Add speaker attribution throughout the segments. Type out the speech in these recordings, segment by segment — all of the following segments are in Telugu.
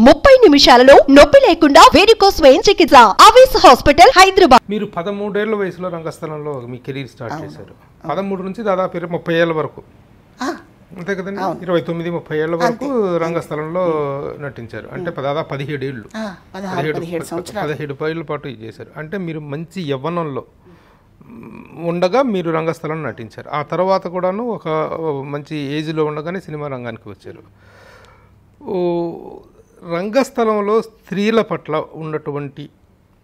Speaker 1: 30 నిమిషాలలో నొప్పి లేకుండా వేడికోస్ వెయిన్ చికిత్స అవేస్ హాస్పిటల్ హైదరాబాద్.
Speaker 2: మీరు 13 ఏళ్ల వయసులో రంగస్థలంలో మీ కెరీర్ స్టార్ట్ చేశారు. 13 నుంచి దాదాపు 30 ఏళ్ల వరకు అంతే కదండి. 29-30 ఏళ్ల వరకు రంగస్థలంలో నటించారు. అంటే దాదాపు 17 ఏళ్ళు 17 ఏళ్ల పాటు ఇది చేశారు. అంటే మీరు మంచి యవ్వనంలో ఉండగా మీరు రంగస్థలం నటించారు. ఆ తర్వాత కూడాను ఒక మంచి ఏజ్లో ఉండగానే సినిమా రంగానికి వచ్చారు. రంగస్థలంలో స్త్రీల పట్ల ఉన్నటువంటి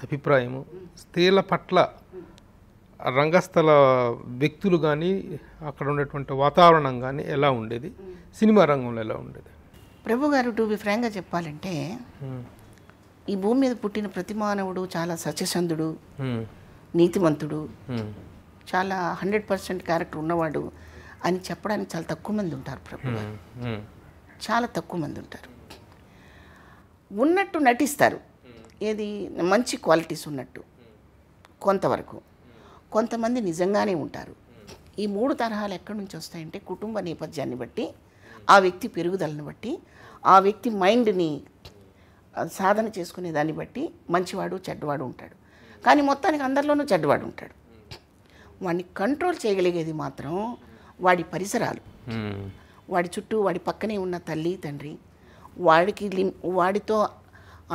Speaker 2: అభిప్రాయము, స్త్రీల పట్ల రంగస్థల వ్యక్తులు కానీ అక్కడ ఉన్నటువంటి వాతావరణం కానీ ఎలా ఉండేది, సినిమా రంగంలో ఎలా ఉండేది?
Speaker 3: ప్రభు గారు, టు బి ఫ్రాంక్గా చెప్పాలంటే ఈ భూమి మీద పుట్టిన ప్రతి మానవుడు చాలా సత్యసంధుడు, నీతిమంతుడు, చాలా 100% క్యారెక్టర్ ఉన్నవాడు అని చెప్పడానికి చాలా తక్కువ మంది ఉంటారు. ప్రభు గారు చాలా తక్కువ మంది ఉంటారు. ఉన్నట్టు నటిస్తారు, ఏది మంచి క్వాలిటీస్ ఉన్నట్టు కొంతవరకు. కొంతమంది నిజంగానే ఉంటారు. ఈ 3 తరహాలు ఎక్కడి నుంచి వస్తాయంటే కుటుంబ నేపథ్యాన్ని బట్టి, ఆ వ్యక్తి పెరుగుదలను బట్టి, ఆ వ్యక్తి మైండ్ని సాధన చేసుకునే దాన్ని బట్టి మంచివాడు చెడ్డవాడు ఉంటాడు. కానీ మొత్తానికి అందరిలోనూ చెడ్డవాడు ఉంటాడు. వాడిని కంట్రోల్ చేయగలిగేది మాత్రం వాడి పరిసరాలు, వాడి చుట్టూ వాడి పక్కనే ఉన్న తల్లి తండ్రి, వాడితో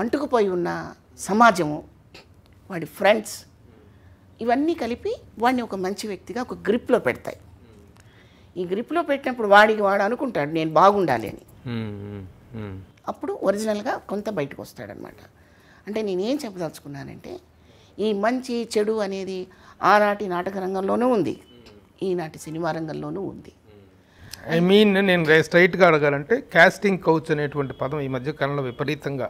Speaker 3: అంటుకుపోయి ఉన్న సమాజము, వాడి ఫ్రెండ్స్, ఇవన్నీ కలిపి వాడిని ఒక మంచి వ్యక్తిగా ఒక గ్రిప్లో పెడతాయి. ఈ గ్రిప్లో పెట్టినప్పుడు వాడు అనుకుంటాడు నేను బాగుండాలి అని. అప్పుడు ఒరిజినల్గా కొంత బయటకు వస్తాడనమాట. అంటే నేనేం చెప్పదలుచుకున్నానంటే ఈ మంచి చెడు అనేది ఆనాటి నాటక రంగంలోనూ ఉంది, ఈనాటి సినిమా రంగంలోనూ ఉంది.
Speaker 2: నేను స్ట్రైట్గా అడగాలంటే కాస్టింగ్ కౌచ్ అనేటువంటి పదం ఈ మధ్య కాలంలో విపరీతంగా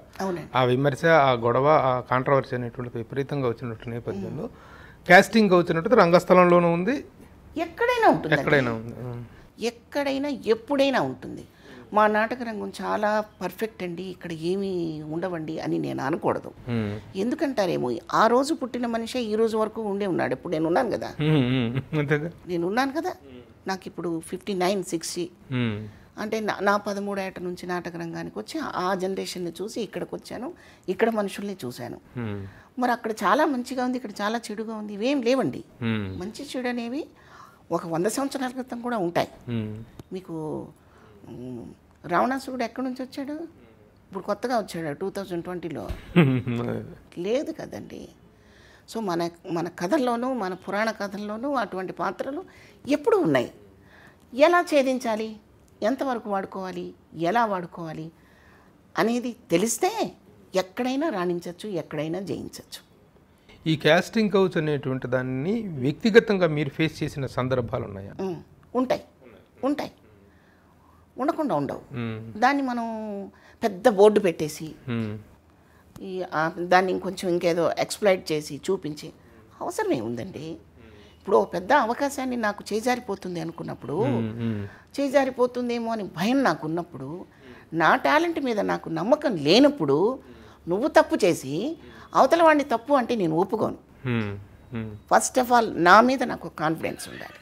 Speaker 2: ఆ విమర్శ, ఆ గొడవ, ఆ కాంట్రవర్సీ అనేటువంటి విపరీతంగా వచ్చినటువంటి నేపథ్యంలో కాస్టింగ్ కౌచ్ అనేటువంటి రంగస్థలంలోనూ ఉంది,
Speaker 3: ఎక్కడైనా ఉంటుంది, ఎక్కడైనా ఎప్పుడైనా ఉంటుంది. మా నాటక రంగం చాలా పర్ఫెక్ట్ అండి, ఇక్కడ ఏమీ ఉండవండి అని నేను అనకూడదు. ఎందుకంటారేమో ఆ రోజు పుట్టిన మనిషి ఈ రోజు వరకు ఉండే ఉన్నాడు. ఇప్పుడు నేను ఉన్నాను కదా, నాకు ఇప్పుడు 59, 60 అంటే నా 13 ఏట నుంచి నాటక రంగానికి వచ్చి ఆ జనరేషన్ని చూసి ఇక్కడికి వచ్చాను, ఇక్కడ మనుషుల్ని చూశాను. మరి అక్కడ చాలా మంచిగా ఉంది, ఇక్కడ చాలా చెడుగా ఉంది, ఇవేం లేవండి. మంచి చెడు అనేవి ఒక 100 సంవత్సరాల క్రితం కూడా ఉంటాయి. మీకు రావణాసురుడు ఎక్కడి నుంచి వచ్చాడు? ఇప్పుడు కొత్తగా వచ్చాడు 2020లో, లేదు కదండి. సో మన కథల్లోనూ మన పురాణ కథల్లోనూ అటువంటి పాత్రలు ఎప్పుడు ఉన్నాయి. ఎలా ఛేదించాలి, ఎంతవరకు వాడుకోవాలి, ఎలా వాడుకోవాలి అనేది తెలిస్తే ఎక్కడైనా రాణించవచ్చు, ఎక్కడైనా జయించవచ్చు.
Speaker 2: ఈ కాస్టింగ్ కౌచ్ అనేటువంటి దాన్ని వ్యక్తిగతంగా మీరు ఫేస్ చేసిన సందర్భాలు ఉన్నాయా?
Speaker 3: ఉంటాయి, ఉండకుండా ఉండవు. దాన్ని మనం పెద్ద బోర్డు పెట్టేసి దాన్ని ఇంకేదో ఎక్స్ప్లాయిట్ చేసి చూపించి అవసరమే ఉందండి. ఇప్పుడు పెద్ద అవకాశాన్ని నాకు చేజారిపోతుంది అనుకున్నప్పుడు, చేజారిపోతుందేమో అని భయం నాకు ఉన్నప్పుడు, నా టాలెంట్ మీద నాకు నమ్మకం లేనప్పుడు నువ్వు తప్పు చేసి అవతల వాడిని తప్పు అంటే నేను ఒప్పుకోను. ఫస్ట్ ఆఫ్ ఆల్ నా మీద నాకు కాన్ఫిడెన్స్ ఉండాలి.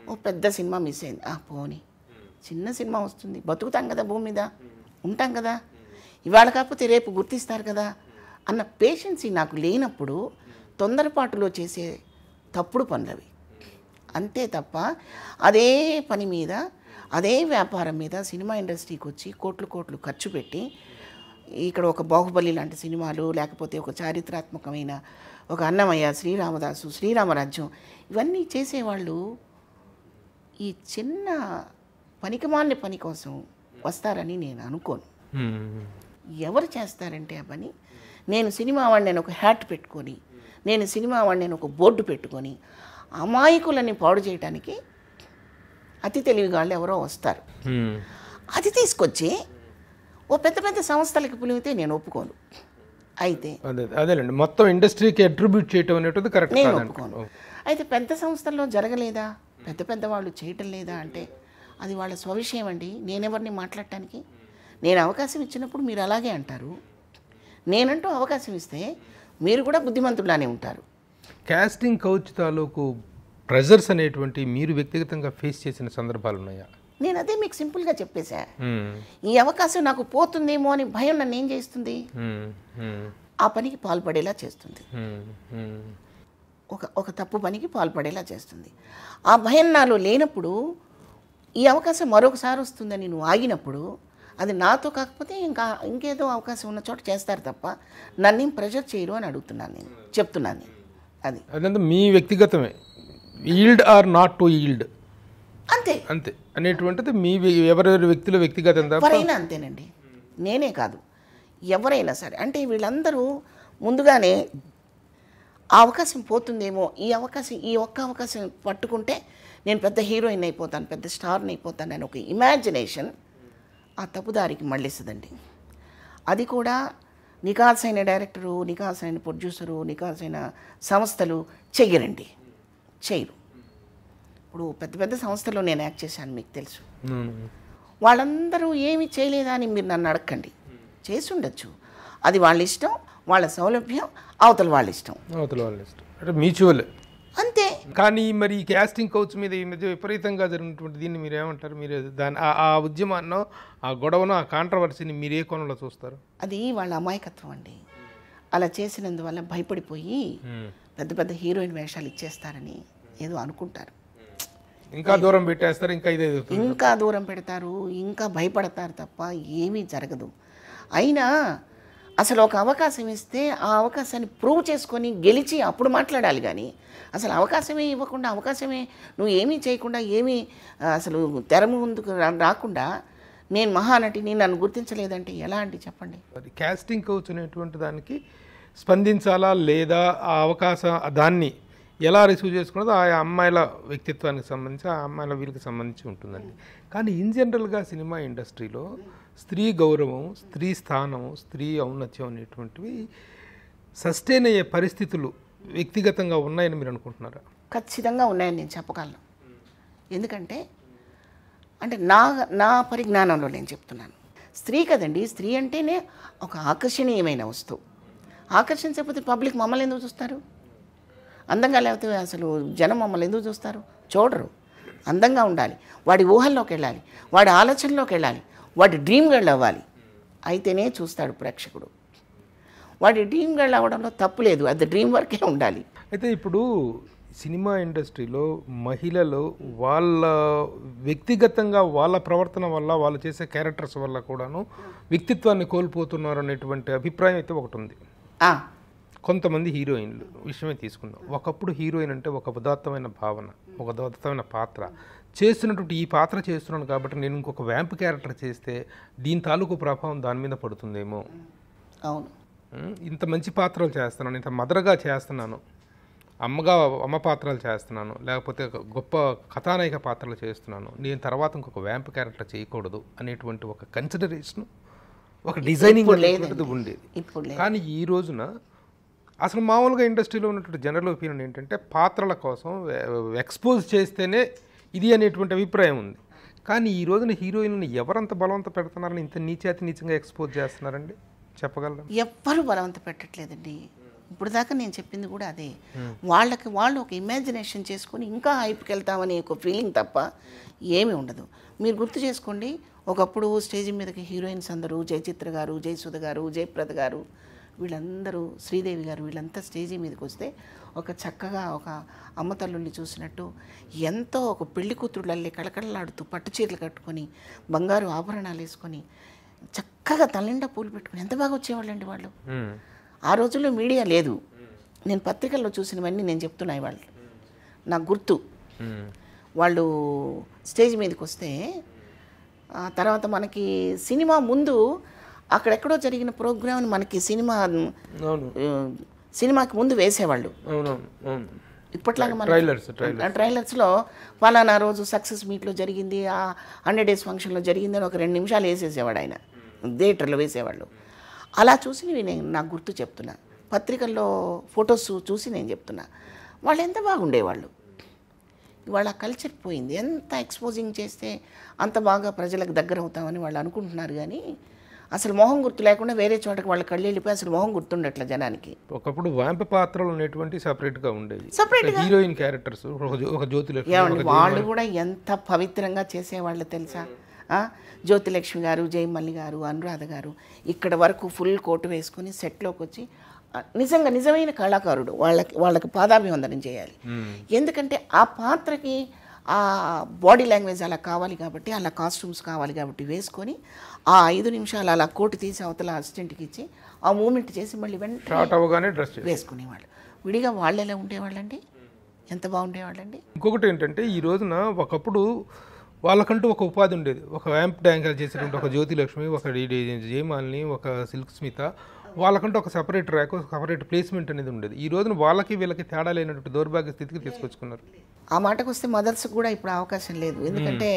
Speaker 3: ఓ పెద్ద సినిమా మిస్ అయింది, పోనీ చిన్న సినిమా వస్తుంది, బతుకుతాం కదా, భూమి మీద ఉంటాం కదా, ఇవాళ కాకపోతే రేపు గుర్తిస్తారు కదా అన్న పేషెన్సీ నాకు లేనప్పుడు తొందరపాటులో చేసే తప్పుడు పనులవి. అంతే తప్ప అదే పని మీద, అదే వ్యాపారం మీద సినిమా ఇండస్ట్రీకి వచ్చి కోట్లు ఖర్చు పెట్టి ఇక్కడ ఒక బాహుబలి లాంటి సినిమాలు, లేకపోతే ఒక చారిత్రాత్మకమైన ఒక అన్నమయ్య, శ్రీరామదాసు, శ్రీరామరాజ్యం, ఇవన్నీ చేసేవాళ్ళు ఈ చిన్న పనికిమాలిన పని కోసం వస్తారని నేను అనుకోను. ఎవరు చేస్తారంటే ఆ పని, నేను సినిమా వాడిని నేను ఒక హ్యాట్ పెట్టుకొని, నేను సినిమా వాడిని నేను ఒక బోర్డు పెట్టుకొని అమాయకులని పాడు చేయడానికి అతి తెలివిగాళ్ళు ఎవరో వస్తారు. అది తీసుకొచ్చి ఓ పెద్ద సంస్థలకి పులిమితే నేను ఒప్పుకోను. అయితే
Speaker 2: అదేలేండి, మొత్తం ఇండస్ట్రీకి అట్రిబ్యూట్ చేయటం అనేటువంటి కరెక్ట్
Speaker 3: నేను ఒప్పుకోను. అయితే పెద్ద సంస్థల్లో జరగలేదా, పెద్ద వాళ్ళు చేయటం లేదా అంటే అది వాళ్ళ స్వవిషయం అండి. నేనెవరిని మాట్లాడటానికి? నేను అవకాశం ఇచ్చినప్పుడు మీరు అలాగే అంటారు, నేనంటూ అవకాశం ఇస్తే మీరు కూడా బుద్ధిమంతులానే ఉంటారు.
Speaker 2: కాస్టింగ్ కౌచ్ తాలూకు ప్రెజర్స్ అనేటువంటి మీరు వ్యక్తిగతంగా ఫేస్ చేసిన సందర్భాలు ఉన్నాయా?
Speaker 3: నేను అదే మీకు సింపుల్గా చెప్పేశా. ఈ అవకాశం నాకు పోతుందేమో అని భయం నన్ను ఏం చేస్తుంది, ఆ పనికి పాల్పడేలా చేస్తుంది, ఒక తప్పు పనికి పాల్పడేలా చేస్తుంది. ఆ భయం నాలో లేనప్పుడు ఈ అవకాశం మరొకసారి వస్తుందని నువ్వు ఆగినప్పుడు అది నాతో కాకపోతే ఇంకేదో అవకాశం ఉన్న చోట చేస్తారు తప్ప నన్నేం ప్రెషర్ చేయరు అని అడుగుతున్నాను, నేను చెప్తున్నాను. అది
Speaker 2: అదంతా మీ వ్యక్తిగతమే, yield or not to yield
Speaker 3: అంతే
Speaker 2: అంతే అనేటువంటిది మీ ఎవరెవరి వ్యక్తుల వ్యక్తిగతం.
Speaker 3: ఎవరైనా అంతేనండి, నేనే కాదు ఎవరైనా సరే. అంటే వీళ్ళందరూ ముందుగానే ఆ అవకాశం పోతుందేమో, ఈ ఒక్క అవకాశం పట్టుకుంటే నేను పెద్ద హీరోయిన్ అయిపోతాను, పెద్ద స్టార్ని అయిపోతాను అని ఒక ఇమాజినేషన్ ఆ తప్పుదారికి మళ్ళిస్తుందండి. అది కూడా నికాల్సైన డైరెక్టరు, నికాల్సైన ప్రొడ్యూసరు, నికాల్సైన సంస్థలు చెయ్యరండి, చేయరు. ఇప్పుడు పెద్ద పెద్ద సంస్థల్లో నేను యాక్ట్ చేశాను, మీకు తెలుసు. వాళ్ళందరూ ఏమీ చేయలేదా అని మీరు నన్ను అడగండి, చేసి ఉండొచ్చు. అది వాళ్ళ ఇష్టం, వాళ్ళ సౌలభ్యం, అవతల వాళ్ళ ఇష్టం,
Speaker 2: అంటే మ్యూచువల్
Speaker 3: అంతే.
Speaker 2: కానీ మరి ఈ క్యాస్టింగ్ కౌచ్ మీద ఈ మధ్య విపరీతంగా జరిగినటువంటి దీన్ని మీరు ఏమంటారు? మీరు దాని ఆ ఉద్యమాన్నో, ఆ గొడవనో, ఆ కాంట్రవర్సీని మీరు ఏ కోణంలో చూస్తారు?
Speaker 3: అది వాళ్ళ అమాయకత్వం అండి. అలా చేసినందువల్ల భయపడిపోయి పెద్ద పెద్ద హీరోయిన్ వేషాలు ఇచ్చేస్తారని ఏదో అనుకుంటారు,
Speaker 2: ఇంకా దూరం పెట్టేస్తారు, ఇంకా
Speaker 3: దూరం పెడతారు, ఇంకా భయపడతారు తప్ప ఏమీ జరగదు. అయినా అసలు ఒక అవకాశం ఇస్తే ఆ అవకాశాన్ని ప్రూవ్ చేసుకొని గెలిచి అప్పుడు మాట్లాడాలి. కానీ అసలు అవకాశమే ఇవ్వకుండా, అవకాశమే నువ్వు ఏమీ చేయకుండా, ఏమీ అసలు తెర ముందుకు రాకుండా నేను మహానటిని, నన్ను గుర్తించలేదంటే ఎలా అండి చెప్పండి?
Speaker 2: క్యాస్టింగ్ కౌచ్ అనేటువంటి దానికి స్పందించాలా లేదా, ఆ అవకాశం దాన్ని ఎలా రిసీవ్ చేసుకున్నదో ఆ అమ్మాయిల వ్యక్తిత్వానికి సంబంధించి, ఆ అమ్మాయిల వీళ్ళకి సంబంధించి ఉంటుందండి. కానీ ఇన్ జనరల్గా సినిమా ఇండస్ట్రీలో స్త్రీ గౌరవం, స్త్రీ స్థానం, స్త్రీ ఔన్నత్యం అనేటువంటివి సస్టైన్ అయ్యే పరిస్థితులు వ్యక్తిగతంగా ఉన్నాయని మీరు అనుకుంటున్నారా?
Speaker 3: ఖచ్చితంగా ఉన్నాయని నేను చెప్పగలను. ఎందుకంటే నా పరిజ్ఞానంలో నేను చెప్తున్నాను. స్త్రీ కదండి, స్త్రీ అంటేనే ఒక ఆకర్షణీయమైన వస్తువు. ఆకర్షించకపోతే పబ్లిక్ మమ్మల్ని ఎందుకు చూస్తారు? అందంగా లేకపోతే అసలు జనం మమ్మల్ని ఎందుకు చూస్తారు? చూడరు. అందంగా ఉండాలి, వాడి ఊహల్లోకి వెళ్ళాలి, వాడి ఆలోచనలోకి వెళ్ళాలి, వాడి డ్రీమ్ గర్ల్ అవ్వాలి, అయితేనే చూస్తాడు ప్రేక్షకుడు. వాడి డ్రీమ్ గర్ల్ అవ్వడంలో తప్పు లేదు, అది డ్రీమ్ వర్కే ఉండాలి.
Speaker 2: అయితే ఇప్పుడు సినిమా ఇండస్ట్రీలో మహిళలు వాళ్ళ వ్యక్తిగతంగా వాళ్ళ ప్రవర్తన వల్ల, వాళ్ళు చేసే క్యారెక్టర్స్ వల్ల కూడాను వ్యక్తిత్వాన్ని కోల్పోతున్నారు అనేటువంటి అభిప్రాయం అయితే ఒకటి ఉంది. కొంతమంది హీరోయిన్లు విషయమే తీసుకుందాం. ఒకప్పుడు హీరోయిన్ అంటే ఒక ఉదాత్తమైన భావన, ఒక ఉదాత్తమైన పాత్ర చేస్తున్నటువంటి, ఈ పాత్ర చేస్తున్నాను కాబట్టి నేను ఇంకొక వ్యాంప్ క్యారెక్టర్ చేస్తే దీని తాలూకు ప్రభావం దాని మీద పడుతుందేమో.
Speaker 3: అవును,
Speaker 2: ఇంత మంచి పాత్రలు చేస్తున్నాను, ఇంత మదర్గా చేస్తున్నాను, అమ్మ పాత్రలు చేస్తున్నాను, లేకపోతే గొప్ప కథానాయక పాత్రలు చేస్తున్నాను, నేను తర్వాత ఇంకొక వ్యాంప్ క్యారెక్టర్ చేయకూడదు అనేటువంటి ఒక కన్సిడరేషన్, ఒక డిజైనింగ్ ఉండేది. కానీ ఈ రోజున అసలు మామూలుగా ఇండస్ట్రీలో ఉన్నటువంటి జనరల్ ఒపీనియన్ ఏంటంటే పాత్రల కోసం ఎక్స్పోజ్ చేస్తేనే ఇది అనేటువంటి అభిప్రాయం ఉంది. కానీ ఈ రోజున హీరోయిన్లను ఎవరంత బలవంత పెడుతున్నారని, ఇంత నీచంగా ఎక్స్పోజ్ చేస్తున్నారండి, చెప్పగలరా?
Speaker 3: ఎవ్వరు బలవంత పెట్టట్లేదండి. ఇప్పుడు దాకా నేను చెప్పింది కూడా అదే. వాళ్ళు ఒక ఇమాజినేషన్ చేసుకొని ఇంకా హైప్కి వెళ్తామని ఒక ఫీలింగ్ తప్ప ఏమీ ఉండదు. మీరు గుర్తు చేసుకోండి, ఒకప్పుడు స్టేజ్ మీదకి హీరోయిన్స్ అందరూ జయచిత్ర గారు, జయసుధ గారు, జయప్రద గారు, వీళ్ళందరూ, శ్రీదేవి గారు, వీళ్ళంతా స్టేజీ మీదకి వస్తే ఒక చక్కగా ఒక అమ్మ తల్లుల్ని చూసినట్టు ఎంతో ఒక పెళ్లి కూతుళ్ళల్లి కళకళలాడుతూ పట్టు చీరలు కట్టుకొని బంగారు ఆభరణాలు వేసుకొని చక్కగా తలనిండా పూలు పెట్టుకొని ఎంత బాగా వచ్చేవాళ్ళండి వాళ్ళు. ఆ రోజుల్లో మీడియా లేదు, నేను పత్రికల్లో చూసినవన్నీ నేను చెప్తున్నాయి. వాళ్ళు నాకు గుర్తు. వాళ్ళు స్టేజ్ మీదకి వస్తే తర్వాత మనకి సినిమా ముందు అక్కడెక్కడో జరిగిన ప్రోగ్రామ్ని మనకి సినిమాకి ముందు వేసేవాళ్ళు. ఇప్పట్లాగా మన ట్రైలర్స్లో ఫలానా రోజు సక్సెస్ మీట్లో జరిగింది, ఆ 100 days ఫంక్షన్లో జరిగింది అని ఒక 2 నిమిషాలు వేసేసేవాడు ఆయన, థియేటర్లో వేసేవాళ్ళు. అలా చూసి నాకు గుర్తు చెప్తున్నా, పత్రికల్లో ఫొటోస్ చూసి నేను చెప్తున్నా. వాళ్ళు ఎంత బాగుండేవాళ్ళు. ఇవాళ కల్చర్ పోయింది. ఎంత ఎక్స్పోజింగ్ చేస్తే అంత బాగా ప్రజలకు దగ్గర అవుతామని వాళ్ళు అనుకుంటున్నారు. కానీ అసలు మొహం గుర్తు లేకుండా వేరే చోటకి వాళ్ళ కళ్ళు వెళ్ళిపోయి అసలు మొహం గుర్తుండట్ల జనానికి.
Speaker 2: ఒకప్పుడు వాంప పాత్రలు అనేటువంటి సపరేట్గా ఉండేవి,
Speaker 3: సపరేట్గా
Speaker 2: హీరోయిన్ క్యారెక్టర్స్, ఒక జ్యోతిలక్ష్మి.
Speaker 3: ఏమండి వాళ్ళు కూడా ఎంత పవిత్రంగా చేసేవాళ్ళు తెలుసా? జ్యోతిలక్ష్మి గారు, జయమల్లి గారు, అనురాధ గారు ఇక్కడ వరకు ఫుల్ కోటు వేసుకుని సెట్లోకి వచ్చి నిజంగా నిజమైన కళాకారుడు. వాళ్ళకి పాదాభివందనం చేయాలి. ఎందుకంటే ఆ పాత్రకి ఆ బాడీ లాంగ్వేజ్ అలా కావాలి కాబట్టి, అలా కాస్ట్యూమ్స్ కావాలి కాబట్టి వేసుకొని ఆ 5 నిమిషాలు అలా కోటు తీసి అవతల అసిస్టెంట్కి ఇచ్చి ఆ మూమెంట్ చేసి మళ్ళీ వెంటనే
Speaker 2: డ్రెస్
Speaker 3: వేసుకునేవాళ్ళు. విడిగా వాళ్ళు ఎలా ఉండేవాళ్ళండి, ఎంత బాగుండేవాళ్ళండి.
Speaker 2: ఇంకొకటి ఏంటంటే ఈ రోజున ఒకప్పుడు వాళ్ళకంటూ ఒక ఉపాధి ఉండేది. ఒక వ్యాంప్ యాంకర్ చేసినటువంటి ఒక జ్యోతిలక్ష్మి, ఒక జయమాలిని, ఒక సిల్క్ స్మిత, వాళ్ళకంటూ ఒక సపరేట్ ర్యాక్, ఒక సపరేట్ ప్లేస్మెంట్ అనేది ఉండేది. ఈ రోజున వాళ్ళకి వీళ్ళకి తేడా లేనటువంటి దౌర్భాగ్య స్థితికి తీసుకొచ్చుకున్నారు.
Speaker 3: ఆ మాటకు వస్తే మదర్స్ కూడా ఇప్పుడు అవకాశం లేదు. ఎందుకంటే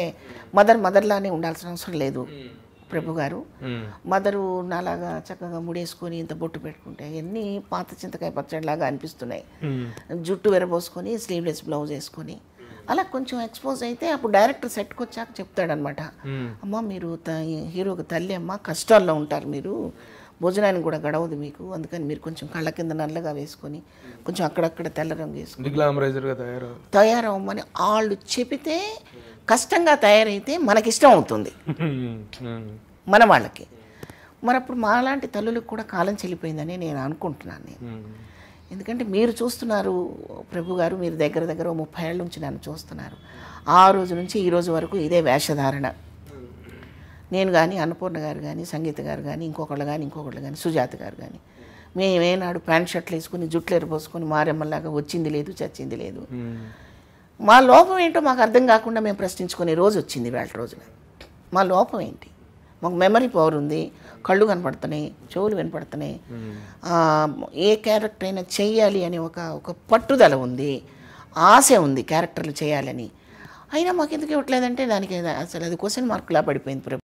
Speaker 3: మదర్లానే ఉండాల్సిన అవసరం లేదు. ప్రభు గారు మదరు నాలాగా చక్కగా ముడేసుకొని ఇంత బొట్టు పెట్టుకుంటే ఎన్ని పాత చింతకాయ పచ్చడిలాగా అనిపిస్తున్నాయి. జుట్టు వెరబోసుకొని స్లీవ్లెస్ బ్లౌజ్ వేసుకొని అలా కొంచెం ఎక్స్పోజ్ అయితే అప్పుడు డైరెక్టర్ సెట్కి వచ్చాక చెప్తాడనమాట, అమ్మ మీరు హీరోకి తల్లి అమ్మ, కష్టాల్లో ఉంటారు మీరు, భోజనానికి కూడా గడవదు మీకు, అందుకని మీరు కొంచెం కళ్ళ కింద నల్లగా వేసుకొని కొంచెం అక్కడక్కడ తెల్ల రంగు వేసుకొని తయారవ్వమని వాళ్ళు చెబితే కష్టంగా తయారైతే మనకిష్టం అవుతుంది మన వాళ్ళకి. మరి అప్పుడు మాలాంటి తల్లులకు కూడా కాలం చెల్లిపోయిందని నేను అనుకుంటున్నాను. ఎందుకంటే మీరు చూస్తున్నారు ప్రభు గారు, మీరు దగ్గర 30 ఏళ్ళ నుంచి నన్ను చూస్తున్నారు. ఆ రోజు నుంచి ఈ రోజు వరకు ఇదే వేషధారణ. నేను కానీ, అన్నపూర్ణ గారు కానీ, సంగీత గారు కానీ, ఇంకొకళ్ళు కానీ, సుజాత గారు కానీ, మేమేనాడు ప్యాంట్ షర్ట్లు వేసుకుని జుట్లు ఎరపోసుకొని మారెమ్మలాగా వచ్చింది లేదు, చచ్చింది లేదు. మా లోపం ఏంటో మాకు అర్థం కాకుండా మేము ప్రశ్నించుకునే రోజు వచ్చింది వేళ రోజున. మా లోపం ఏంటి? మాకు మెమరీ పవర్ ఉంది, కళ్ళు కనపడుతున్నాయి, చెవులు వినపడుతున్నాయి, ఏ క్యారెక్టర్ అయినా చెయ్యాలి అనే ఒక పట్టుదల ఉంది, ఆశ ఉంది క్యారెక్టర్లు చేయాలని. అయినా మాకు ఎందుకు ఇవ్వట్లేదంటే దానికి అసలు అది క్వశ్చన్ మార్కులా పడిపోయింది.